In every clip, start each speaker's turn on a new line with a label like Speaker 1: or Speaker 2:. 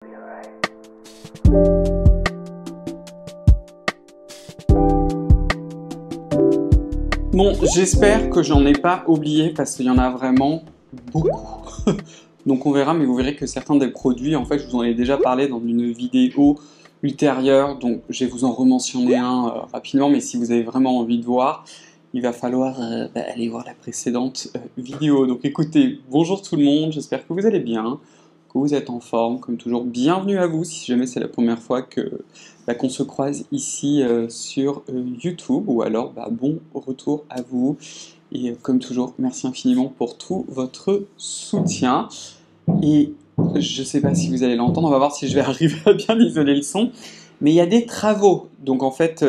Speaker 1: Bon, j'espère que j'en ai pas oublié parce qu'il y en a vraiment beaucoup. Donc on verra, mais vous verrez que certains des produits, en fait, je vous en ai déjà parlé dans une vidéo ultérieure, donc je vais vous en rementionner un rapidement, mais si vous avez vraiment envie de voir, il va falloir aller voir la précédente vidéo. Donc écoutez, bonjour tout le monde, j'espère que vous allez bien, que vous êtes en forme, comme toujours, bienvenue à vous si jamais c'est la première fois qu'on se croise ici sur YouTube, ou alors bon retour à vous, et comme toujours, merci infiniment pour tout votre soutien, et je sais pas si vous allez l'entendre, on va voir si je vais arriver à bien isoler le son, mais il y a des travaux, donc en fait,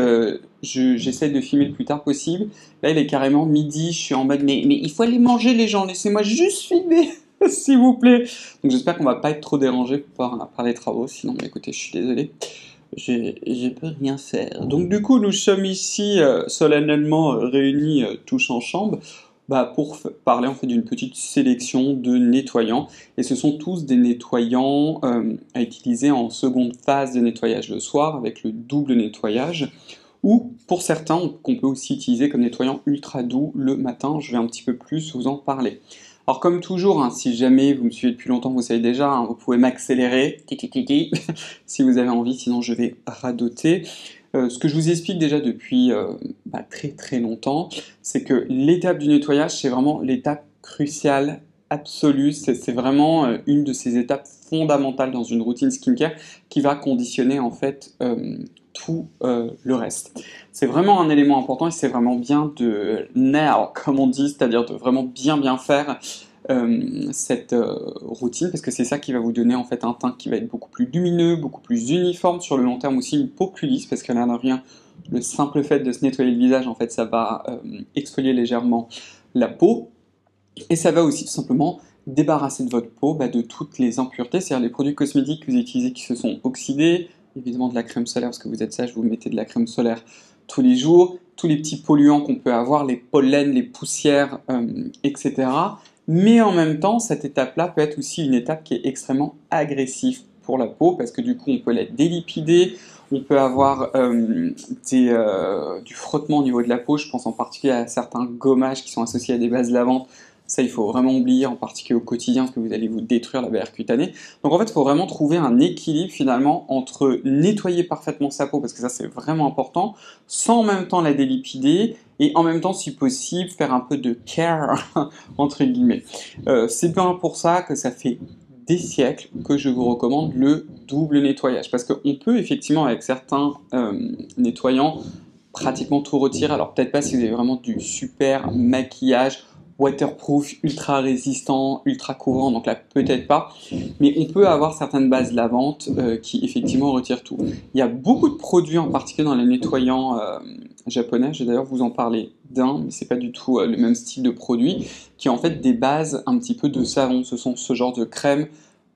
Speaker 1: j'essaie de filmer le plus tard possible. Là, il est carrément midi, je suis en mode, mais il faut aller manger les gens, laissez-moi juste filmer, s'il vous plaît. Donc j'espère qu'on va pas être trop dérangé par les travaux, sinon, écoutez, je suis désolé, je peux rien faire. Donc du coup, nous sommes ici solennellement réunis tous ensemble, pour parler en fait d'une petite sélection de nettoyants, et ce sont tous des nettoyants à utiliser en seconde phase de nettoyage le soir avec le double nettoyage, ou pour certains qu'on peut aussi utiliser comme nettoyant ultra doux le matin. Je vais un petit peu plus vous en parler. Alors comme toujours, si jamais vous me suivez depuis longtemps, vous savez déjà, vous pouvez m'accélérer si vous avez envie, sinon je vais radoter. Ce que je vous explique déjà depuis très très longtemps, c'est que l'étape du nettoyage, c'est vraiment l'étape cruciale, absolue, c'est vraiment une de ces étapes fondamentales dans une routine skincare qui va conditionner en fait tout le reste. C'est vraiment un élément important et c'est vraiment bien de nail, comme on dit, c'est-à-dire de vraiment bien faire cette routine, parce que c'est ça qui va vous donner en fait un teint qui va être beaucoup plus lumineux, beaucoup plus uniforme, sur le long terme aussi une peau plus lisse, parce qu'à l'air de rien, le simple fait de se nettoyer le visage, en fait, ça va exfolier légèrement la peau, et ça va aussi tout simplement débarrasser de votre peau de toutes les impuretés, c'est-à-dire les produits cosmétiques que vous utilisez qui se sont oxydés, évidemment de la crème solaire, parce que vous êtes sage, vous mettez de la crème solaire tous les jours, tous les petits polluants qu'on peut avoir, les pollens, les poussières, etc. Mais en même temps, cette étape-là peut être aussi une étape qui est extrêmement agressive pour la peau, parce que du coup, on peut la délipider, on peut avoir du frottement au niveau de la peau. Je pense en particulier à certains gommages qui sont associés à des bases lavantes. Ça, il faut vraiment oublier, en particulier au quotidien, parce que vous allez vous détruire la barrière cutanée. Donc en fait, il faut vraiment trouver un équilibre finalement entre nettoyer parfaitement sa peau, parce que ça c'est vraiment important, sans en même temps la délipider, et en même temps, si possible, faire un peu de care, entre guillemets. C'est bien pour ça que ça fait des siècles que je vous recommande le double nettoyage, parce qu'on peut effectivement, avec certains nettoyants, pratiquement tout retirer. Alors peut-être pas si vous avez vraiment du super maquillage, waterproof, ultra résistant, ultra couvrant, donc là peut-être pas, mais on peut avoir certaines bases lavantes qui effectivement retirent tout. Il y a beaucoup de produits, en particulier dans les nettoyants japonais, je vais d'ailleurs vous en parler d'un, mais c'est pas du tout le même style de produit, qui est en fait des bases un petit peu de savon. Ce sont ce genre de crème.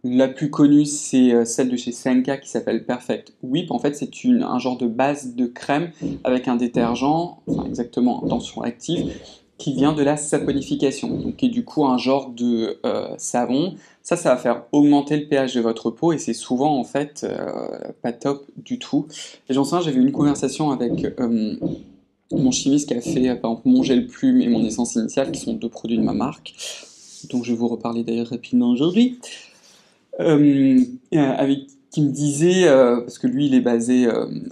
Speaker 1: La plus connue, c'est celle de chez Senka qui s'appelle Perfect Whip. En fait, c'est un genre de base de crème avec un détergent, enfin exactement un tension active, qui vient de la saponification, donc qui est du coup un genre de savon. Ça va faire augmenter le pH de votre peau, et c'est souvent en fait pas top du tout. Et j'en sais rien, j'avais eu une conversation avec mon chimiste qui a fait par exemple mon gel plume et mon essence initiale, qui sont deux produits de ma marque, dont je vais vous reparler d'ailleurs rapidement aujourd'hui, qui me disait, parce que lui il est basé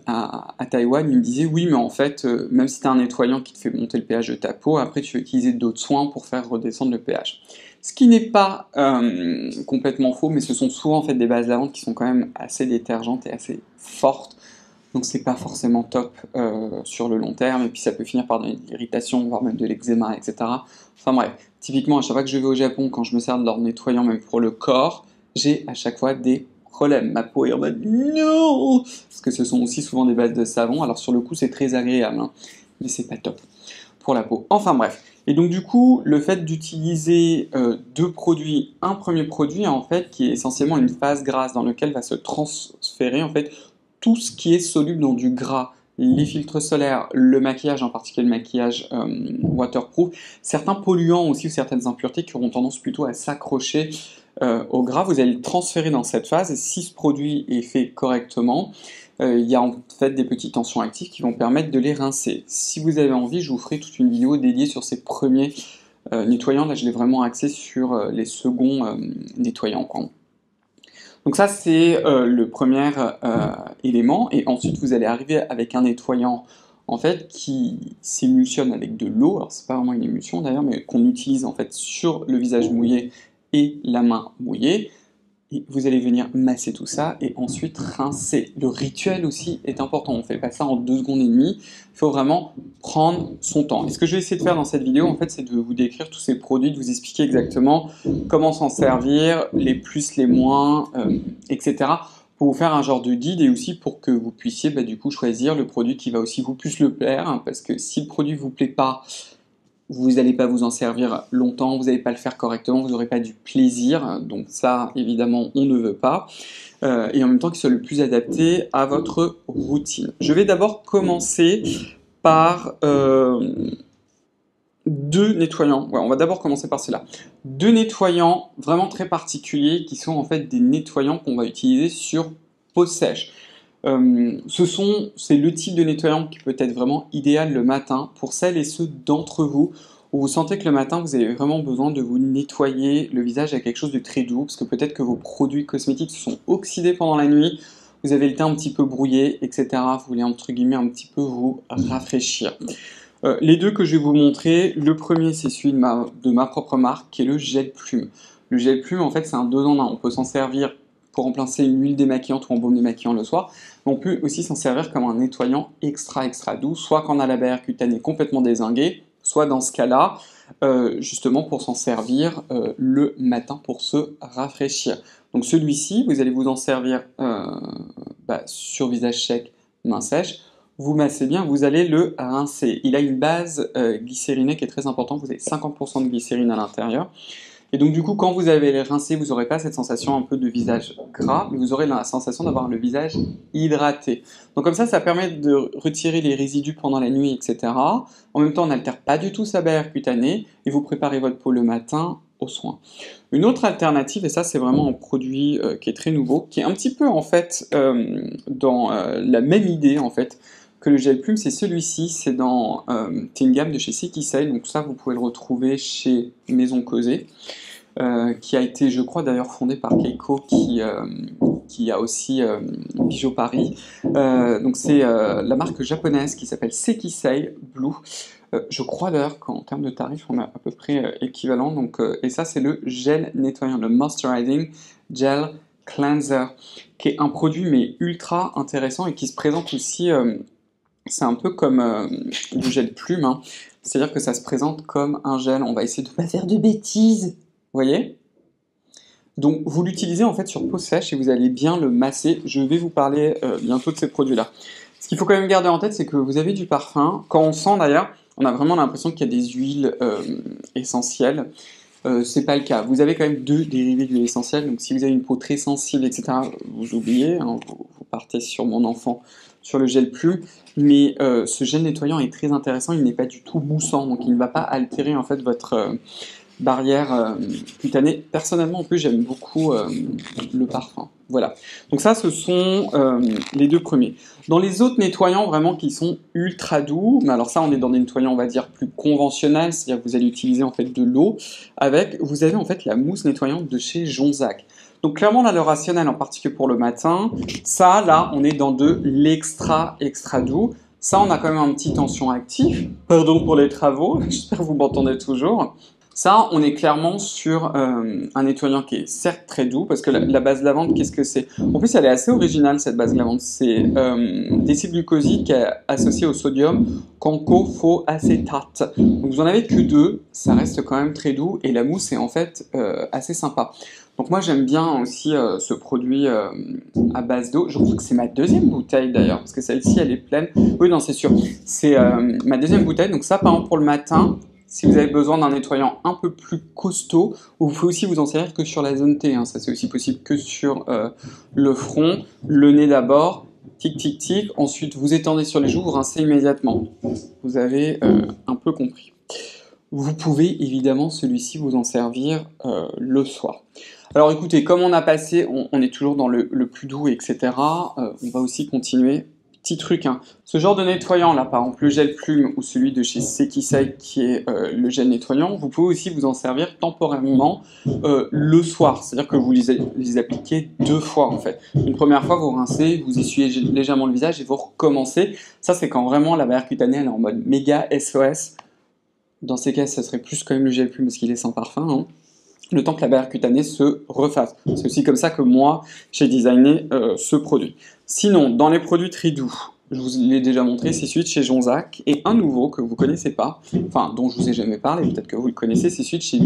Speaker 1: à Taïwan, il me disait oui, mais en fait, même si tu as un nettoyant qui te fait monter le pH de ta peau, après tu vas utiliser d'autres soins pour faire redescendre le pH. Ce qui n'est pas complètement faux, mais ce sont souvent en fait des bases lavantes qui sont quand même assez détergentes et assez fortes, donc c'est pas forcément top sur le long terme, et puis ça peut finir par donner de l'irritation, voire même de l'eczéma, etc. Enfin bref, typiquement à chaque fois que je vais au Japon, quand je me sers de leur nettoyant, même pour le corps, j'ai à chaque fois des problèmes. Ma peau est en mode non, parce que ce sont aussi souvent des bases de savon. Alors sur le coup, c'est très agréable, mais c'est pas top pour la peau. Enfin bref. Et donc du coup, le fait d'utiliser deux produits, un premier produit en fait qui est essentiellement une phase grasse dans lequel va se transférer en fait tout ce qui est soluble dans du gras, les filtres solaires, le maquillage, en particulier le maquillage waterproof, certains polluants aussi ou certaines impuretés qui auront tendance plutôt à s'accrocher au gras, vous allez le transférer dans cette phase, et si ce produit est fait correctement, il y a en fait des petits tensions actifs qui vont permettre de les rincer. Si vous avez envie, je vous ferai toute une vidéo dédiée sur ces premiers nettoyants. Là, je l'ai vraiment axé sur les seconds nettoyants, quoi. Donc ça, c'est le premier élément. Et ensuite, vous allez arriver avec un nettoyant en fait qui s'émulsionne avec de l'eau. Alors, c'est pas vraiment une émulsion d'ailleurs, mais qu'on utilise en fait sur le visage mouillé et la main mouillée. Et vous allez venir masser tout ça et ensuite rincer. Le rituel aussi est important, on ne fait pas ça en 2 secondes et demie, il faut vraiment prendre son temps. Et ce que je vais essayer de faire dans cette vidéo, en fait, c'est de vous décrire tous ces produits, de vous expliquer exactement comment s'en servir, les plus, les moins, etc. pour vous faire un genre de guide et aussi pour que vous puissiez du coup choisir le produit qui va aussi vous plus le plaire, hein, parce que si le produit ne vous plaît pas, vous n'allez pas vous en servir longtemps, vous n'allez pas le faire correctement, vous n'aurez pas du plaisir, donc ça, évidemment, on ne veut pas, et en même temps qu'il soit le plus adapté à votre routine. Je vais d'abord commencer par 2 nettoyants, ouais, on va d'abord commencer par cela. 2 nettoyants vraiment très particuliers qui sont en fait des nettoyants qu'on va utiliser sur peau sèche. C'est le type de nettoyant qui peut être vraiment idéal le matin pour celles et ceux d'entre vous où vous sentez que le matin vous avez vraiment besoin de vous nettoyer le visage avec quelque chose de très doux, parce que peut-être que vos produits cosmétiques se sont oxydés pendant la nuit, vous avez le teint un petit peu brouillé, etc. Vous voulez entre guillemets un petit peu vous rafraîchir. Les 2 que je vais vous montrer, le premier c'est celui de ma propre marque qui est le gel plume. Le gel plume en fait c'est un 2 en 1, on peut s'en servir pour remplacer une huile démaquillante ou un baume démaquillant le soir. On peut aussi s'en servir comme un nettoyant extra doux, soit quand on a la barrière cutanée complètement dézinguée, soit dans ce cas-là, justement pour s'en servir le matin pour se rafraîchir. Donc celui-ci, vous allez vous en servir sur visage sec, main sèche, vous massez bien, vous allez le rincer. Il a une base glycérinée qui est très importante, vous avez 50% de glycérine à l'intérieur. Et donc du coup, quand vous allez les rincer, vous n'aurez pas cette sensation un peu de visage gras, mais vous aurez la sensation d'avoir le visage hydraté. Donc comme ça permet de retirer les résidus pendant la nuit, etc. En même temps, on n'altère pas du tout sa barrière cutanée, et vous préparez votre peau le matin aux soins. Une autre alternative, et ça c'est vraiment un produit qui est très nouveau, qui est un petit peu en fait dans la même idée en fait, que le gel plume, c'est celui-ci, c'est une gamme de chez Sekisei, donc ça vous pouvez le retrouver chez Maison Causée, qui a été, je crois d'ailleurs fondé par Keiko, qui a aussi Bijou Paris. Donc c'est la marque japonaise qui s'appelle Sekisei Blue. Je crois d'ailleurs qu'en termes de tarifs, on a à peu près équivalent. Donc, et ça, c'est le gel nettoyant, le Moisturizing Gel Cleanser, qui est un produit mais ultra intéressant et qui se présente aussi. C'est un peu comme du gel plume, hein. C'est-à-dire que ça se présente comme un gel. On va essayer de ne pas faire de bêtises, vous voyez? Donc vous l'utilisez en fait sur peau sèche et vous allez bien le masser. Je vais vous parler bientôt de ces produits-là. Ce qu'il faut quand même garder en tête, c'est que vous avez du parfum. Quand on sent d'ailleurs, on a vraiment l'impression qu'il y a des huiles essentielles. C'est pas le cas. Vous avez quand même 2 dérivés d'huile essentielle, donc si vous avez une peau très sensible, etc., vous oubliez, hein, vous partez sur mon enfant, sur le gel plume, mais ce gel nettoyant est très intéressant, il n'est pas du tout moussant, donc il ne va pas altérer en fait votre barrière cutanée. Personnellement, en plus, j'aime beaucoup le parfum. Voilà. Donc ça, ce sont les 2 premiers. Dans les autres nettoyants, vraiment, qui sont ultra doux, mais alors ça, on est dans des nettoyants, on va dire, plus conventionnels, c'est-à-dire que vous allez utiliser en fait de l'eau, vous avez en fait la mousse nettoyante de chez Jonzac. Donc clairement, là, le rationnel, en particulier pour le matin, ça, là, on est dans de l'extra doux. Ça, on a quand même un petit tension actif. Pardon pour les travaux, j'espère que vous m'entendez toujours. Ça, on est clairement sur un nettoyant qui est certes très doux, parce que la base lavande, qu'est-ce que c'est? En plus, elle est assez originale, cette base lavande. C'est décylglucosique associé au sodium cancophoacétate. Donc vous en avez que 2, ça reste quand même très doux, et la mousse est en fait assez sympa. Donc moi j'aime bien aussi ce produit à base d'eau. Je crois que c'est ma 2e bouteille d'ailleurs, parce que celle-ci elle est pleine. Oui, non, c'est sûr. C'est ma 2e bouteille. Donc ça, par exemple, pour le matin, si vous avez besoin d'un nettoyant un peu plus costaud, vous pouvez aussi vous en servir que sur la zone T. Hein. Ça, c'est aussi possible que sur le front, le nez d'abord. Tic, tic, tic. Ensuite, vous étendez sur les joues, vous rincez immédiatement. Vous avez un peu compris. Vous pouvez évidemment celui-ci vous en servir le soir. Alors écoutez, comme on a passé, on est toujours dans le plus doux, etc. On va aussi continuer. Petit truc, hein. Ce genre de nettoyant là, par exemple le gel plume ou celui de chez Sekisei qui est le gel nettoyant, vous pouvez aussi vous en servir temporairement le soir. C'est-à-dire que vous les appliquez 2 fois en fait. Une première fois, vous rincez, vous essuyez légèrement le visage et vous recommencez. Ça, c'est quand vraiment la barrière cutanée elle est en mode méga SOS. Dans ces cas, ça serait plus quand même le gel plume parce qu'il est sans parfum, hein, le temps que la barrière cutanée se refasse. C'est aussi comme ça que moi, j'ai designé ce produit. Sinon, dans les produits très doux, je vous l'ai déjà montré, c'est celui de chez Jonzac, et un nouveau que vous ne connaissez pas, enfin, dont je vous ai jamais parlé, peut-être que vous le connaissez, c'est celui de chez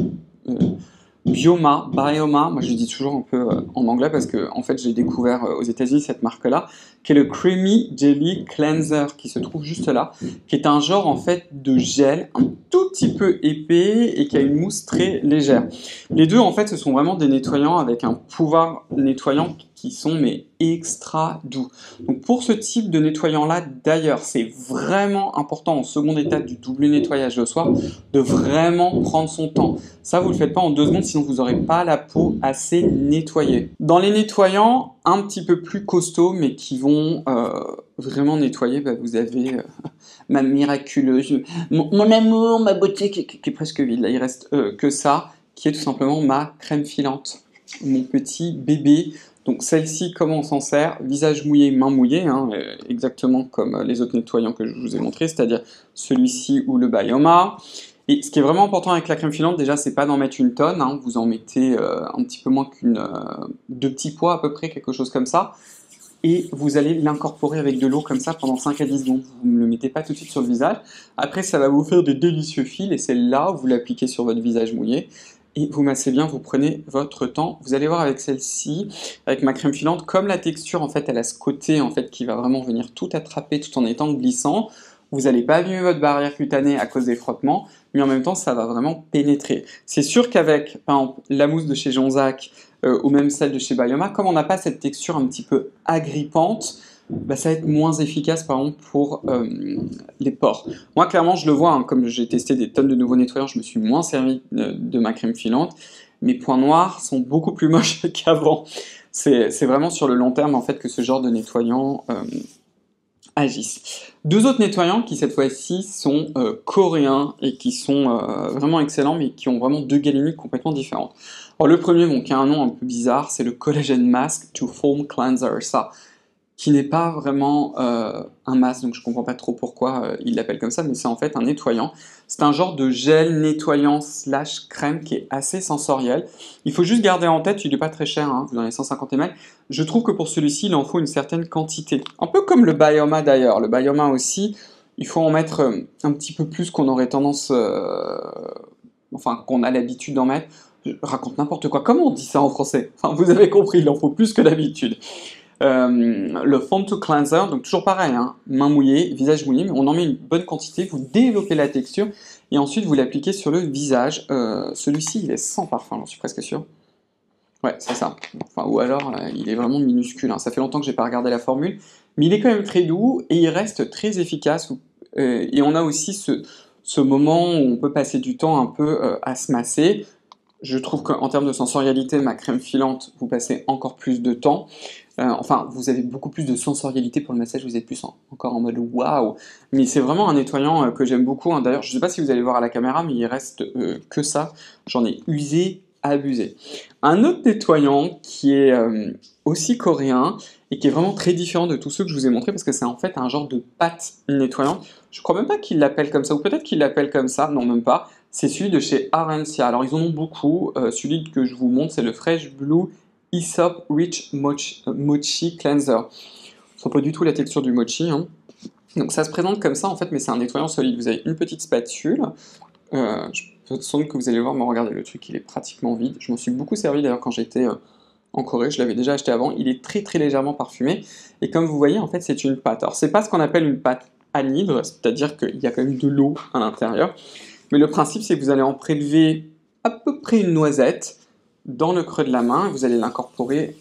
Speaker 1: Bioma, moi je le dis toujours un peu en anglais parce que en fait j'ai découvert aux États-Unis cette marque-là, qui est le Creamy Jelly Cleanser, qui se trouve juste là, qui est un genre en fait de gel un tout petit peu épais et qui a une mousse très légère. Les deux en fait ce sont vraiment des nettoyants avec un pouvoir nettoyant qui sont mais extra doux. Donc pour ce type de nettoyant-là, d'ailleurs, c'est vraiment important en seconde étape du double nettoyage le soir de vraiment prendre son temps. Ça, vous ne le faites pas en 2 secondes, sinon vous n'aurez pas la peau assez nettoyée. Dans les nettoyants un petit peu plus costauds, mais qui vont vraiment nettoyer, bah, vous avez ma miraculeuse, mon amour, ma beauté qui est presque vide. Là, il reste que ça, qui est tout simplement ma crème filante, mon petit bébé. Donc celle-ci, comment on s'en sert? Visage mouillé, main mouillée, hein, exactement comme les autres nettoyants que je vous ai montrés, c'est-à-dire celui-ci ou le Bioma. Et ce qui est vraiment important avec la crème filante, déjà, c'est pas d'en mettre une tonne, hein, vous en mettez un petit peu moins qu'une 2 petits pois à peu près, quelque chose comme ça. Et vous allez l'incorporer avec de l'eau comme ça pendant 5 à 10 secondes. Vous ne le mettez pas tout de suite sur le visage. Après, ça va vous faire des délicieux fils et c'est là où vous l'appliquez sur votre visage mouillé. Et vous massez bien, vous prenez votre temps. Vous allez voir avec celle-ci, avec ma crème filante, comme la texture, en fait, elle a ce côté en fait, qui va vraiment venir tout attraper tout en étant glissant. Vous n'allez pas abîmer votre barrière cutanée à cause des frottements, mais en même temps, ça va vraiment pénétrer. C'est sûr qu'avec, par exemple, la mousse de chez Jonzac, ou même celle de chez Bioma, comme on n'a pas cette texture un petit peu agrippante, bah, ça va être moins efficace par exemple pour les pores. Moi clairement je le vois, hein, comme j'ai testé des tonnes de nouveaux nettoyants, je me suis moins servi de ma crème filante. Mes points noirs sont beaucoup plus moches qu'avant. C'est vraiment sur le long terme en fait que ce genre de nettoyant agissent. 2 autres nettoyants qui cette fois-ci sont coréens et qui sont vraiment excellents mais qui ont vraiment 2 galéniques complètement différentes. Alors le premier, bon, qui a un nom un peu bizarre, c'est le Collagen Mask to Foam Cleanser, ça, qui n'est pas vraiment un masque, donc je comprends pas trop pourquoi il l'appelle comme ça, mais c'est en fait un nettoyant. C'est un genre de gel nettoyant slash crème qui est assez sensoriel. Il faut juste garder en tête, il n'est pas très cher, hein, vous en avez 150 ml. Je trouve que pour celui-ci, il en faut une certaine quantité. Un peu comme le Bioma d'ailleurs. Le Bioma aussi, il faut en mettre un petit peu plus qu'on aurait tendance, enfin qu'on a l'habitude d'en mettre. Je raconte n'importe quoi. Comment on dit ça en français? Enfin, vous avez compris, il en faut plus que d'habitude. Le Foam to Cleanser, donc toujours pareil, hein, main mouillée, visage mouillé, mais on en met une bonne quantité, vous développez la texture et ensuite vous l'appliquez sur le visage. Celui-ci, il est sans parfum, j'en suis presque sûr. Ouais, c'est ça. Enfin, ou alors, il est vraiment minuscule, hein. Ça fait longtemps que j'ai pas regardé la formule, mais il est quand même très doux et il reste très efficace. Et on a aussi ce moment où on peut passer du temps un peu à se masser. Je trouve qu'en termes de sensorialité, ma crème filante, vous passez encore plus de temps. Enfin, vous avez beaucoup plus de sensorialité pour le massage, vous êtes plus encore en mode waouh. Mais c'est vraiment un nettoyant que j'aime beaucoup, hein. D'ailleurs, je ne sais pas si vous allez voir à la caméra, mais il reste que ça. J'en ai usé, abusé. Un autre nettoyant qui est aussi coréen et qui est vraiment très différent de tous ceux que je vous ai montrés parce que c'est en fait un genre de pâte nettoyante. Je crois même pas qu'ils l'appellent comme ça, ou peut-être qu'ils l'appellent comme ça, non même pas. C'est celui de chez Arencia. Alors ils en ont beaucoup. Celui que je vous montre, c'est le Fresh Blue Aesop Rich Mochi Cleanser. Ça n'a pas du tout la texture du mochi, hein. Donc ça se présente comme ça en fait, mais c'est un nettoyant solide. Vous avez une petite spatule. Je sens que vous allez voir, mais regardez, le truc il est pratiquement vide. Je m'en suis beaucoup servi d'ailleurs quand j'étais en Corée, je l'avais déjà acheté avant. Il est très très légèrement parfumé. Et comme vous voyez, en fait, c'est une pâte. Alors c'est pas ce qu'on appelle une pâte anhydre, c'est-à-dire qu'il y a quand même de l'eau à l'intérieur. Mais le principe, c'est que vous allez en prélever à peu près une noisette dans le creux de la main, et vous allez l'incorporer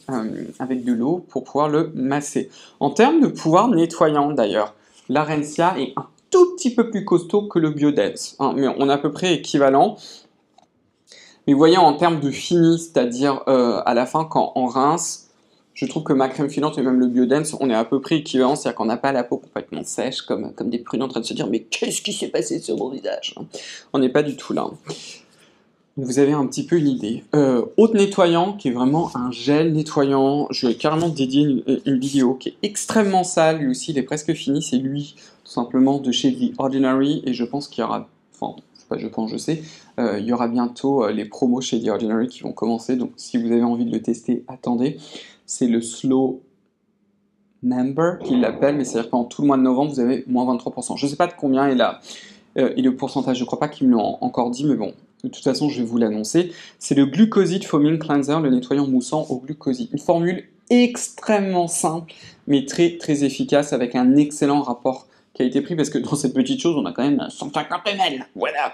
Speaker 1: avec de l'eau pour pouvoir le masser. En termes de pouvoir nettoyant d'ailleurs, l'Arencia est un tout petit peu plus costaud que le Biodance, hein, mais on est à peu près équivalent. Mais vous voyez, en termes de fini, c'est-à-dire à la fin, quand on rince, je trouve que ma crème filante et même le Biodance, on est à peu près équivalents, c'est-à-dire qu'on n'a pas la peau complètement sèche, comme des pruneaux en train de se dire « Mais qu'est-ce qui s'est passé sur mon visage ?» On n'est pas du tout là. Vous avez un petit peu une idée. Autre nettoyant, qui est vraiment un gel nettoyant, je vais carrément dédier une vidéo qui est extrêmement sale, lui aussi il est presque fini, c'est lui, tout simplement, de chez The Ordinary, et je pense qu'il y aura, enfin, c'est pas je pense, je sais, il y aura bientôt les promos chez The Ordinary qui vont commencer, donc si vous avez envie de le tester, attendez. C'est le Slow Member qu'il l'appelle, mais c'est-à-dire que pendant tout le mois de novembre, vous avez moins 23%. Je ne sais pas de combien est le pourcentage, je ne crois pas qu'ils me l'ont encore dit, mais bon, de toute façon, je vais vous l'annoncer. C'est le Glucoside Foaming Cleanser, le nettoyant moussant au glucoside. Une formule extrêmement simple, mais très très efficace, avec un excellent rapport qualité-prix, parce que dans cette petite chose, on a quand même 150 ml. Voilà.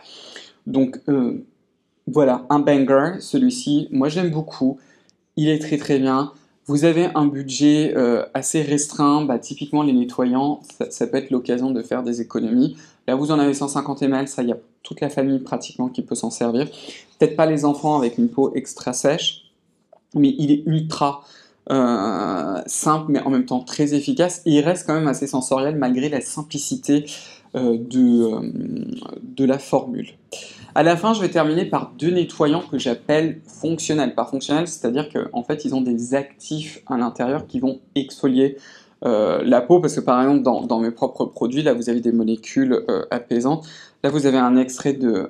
Speaker 1: Donc, voilà, un banger, celui-ci. Moi, je l'aime beaucoup. Il est très très bien. Vous avez un budget assez restreint, bah, typiquement les nettoyants, ça peut être l'occasion de faire des économies. Là, vous en avez 150 ml, ça, il y a toute la famille pratiquement qui peut s'en servir. Peut-être pas les enfants avec une peau extra sèche, mais il est ultra simple, mais en même temps très efficace. Et il reste quand même assez sensoriel malgré la simplicité de la formule. À la fin, je vais terminer par deux nettoyants que j'appelle fonctionnels. Par fonctionnel, c'est-à-dire qu'en fait, ils ont des actifs à l'intérieur qui vont exfolier la peau, parce que par exemple, dans mes propres produits, là, vous avez des molécules apaisantes. Là, vous avez un extrait de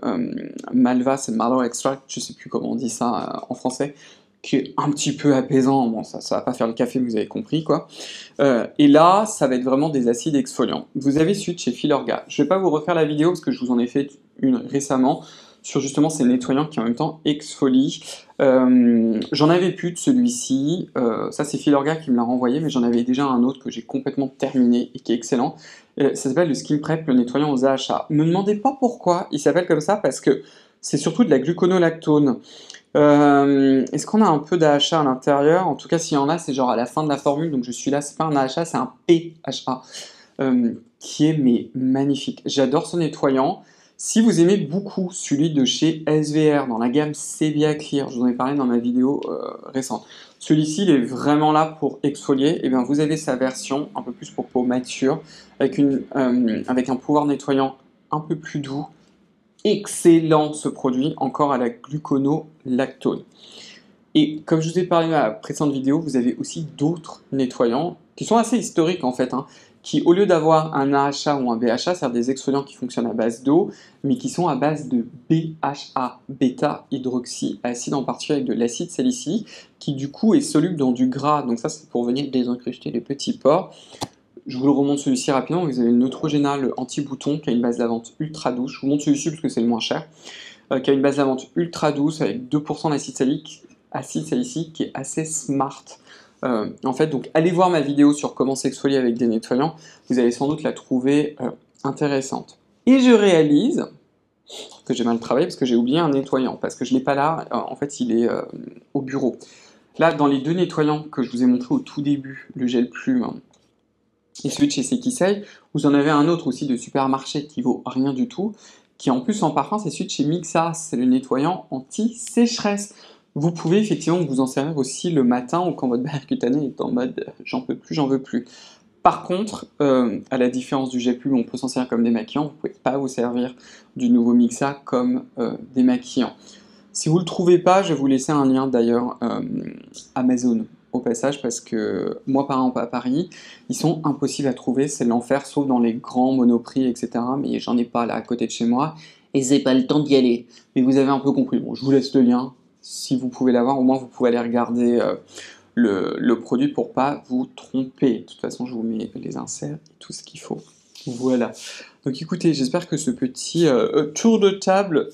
Speaker 1: Malva, c'est Mallow Extract, je ne sais plus comment on dit ça en français, qui est un petit peu apaisant. Bon, ça va pas faire le café, vous avez compris, quoi. Et là, ça va être vraiment des acides exfoliants. Vous avez celui de chez Filorga. Je vais pas vous refaire la vidéo, parce que je vous en ai fait une récemment, sur justement ces nettoyants qui en même temps exfolient. J'en avais plus de celui-ci, ça c'est Filorga qui me l'a renvoyé, mais j'en avais déjà un autre que j'ai complètement terminé et qui est excellent. Ça s'appelle le Skin Prep, le nettoyant aux AHA. Ne me demandez pas pourquoi il s'appelle comme ça, parce que c'est surtout de la gluconolactone. Est-ce qu'on a un peu d'AHA à l'intérieur? En tout cas, s'il y en a, c'est genre à la fin de la formule, donc je suis là, c'est pas un AHA, c'est un PHA, qui est mais magnifique. J'adore ce nettoyant. Si vous aimez beaucoup celui de chez SVR dans la gamme Sevia Clear, je vous en ai parlé dans ma vidéo récente, celui-ci il est vraiment là pour exfolier, et bien vous avez sa version un peu plus pour peau mature, avec un pouvoir nettoyant un peu plus doux. Excellent ce produit, encore à la gluconolactone. Et comme je vous ai parlé dans la précédente vidéo, vous avez aussi d'autres nettoyants qui sont assez historiques en fait, qui au lieu d'avoir un AHA ou un BHA, c'est-à-dire des exfoliants qui fonctionnent à base d'eau, mais qui sont à base de BHA, bêta-hydroxyacide, en particulier avec de l'acide salicylique, qui du coup est soluble dans du gras, donc ça c'est pour venir désincruster les petits pores. Je vous le remonte celui-ci rapidement, vous avez le Neutrogena, le anti-bouton, qui a une base lavante ultra douce. Je vous montre celui-ci parce que c'est le moins cher, qui a une base lavante ultra douce avec 2% d'acide salicylique qui est assez smart. En fait, donc allez voir ma vidéo sur comment s'exfolier avec des nettoyants, vous allez sans doute la trouver intéressante. Et je réalise que j'ai mal travaillé parce que j'ai oublié un nettoyant, parce que je ne l'ai pas là, en fait il est au bureau. Là, dans les deux nettoyants que je vous ai montré au tout début, le gel plume et celui de chez Sekisei, vous en avez un autre aussi de supermarché qui vaut rien du tout, qui en plus en parfum, c'est celui de chez Mixa, c'est le nettoyant anti-sécheresse. Vous pouvez effectivement vous en servir aussi le matin ou quand votre barrière cutanée est en mode j'en peux plus, j'en veux plus. Par contre, à la différence du gel plume, on peut s'en servir comme démaquillant, vous ne pouvez pas vous servir du nouveau Mixa comme démaquillant. Si vous ne le trouvez pas, je vais vous laisser un lien d'ailleurs Amazon au passage, parce que moi par exemple à Paris, ils sont impossibles à trouver, c'est l'enfer, sauf dans les grands monoprix, etc. Mais j'en ai pas là à côté de chez moi, et j'ai pas le temps d'y aller. Mais vous avez un peu compris, bon, je vous laisse le lien, si vous pouvez l'avoir, au moins vous pouvez aller regarder le produit pour pas vous tromper. De toute façon, je vous mets les inserts et tout ce qu'il faut. Voilà. Donc écoutez, j'espère que ce petit tour de table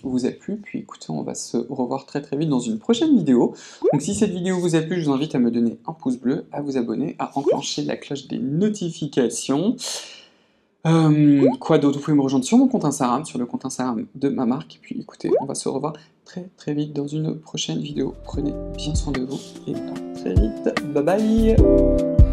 Speaker 1: vous a plu. Puis écoutez, on va se revoir très très vite dans une prochaine vidéo. Donc si cette vidéo vous a plu, je vous invite à me donner un pouce bleu, à vous abonner, à enclencher la cloche des notifications. Quoi d'autre? Vous pouvez me rejoindre sur mon compte Instagram, sur le compte Instagram de ma marque. Et puis écoutez, on va se revoir très très vite dans une prochaine vidéo. Prenez bien soin de vous et à très vite. Bye bye!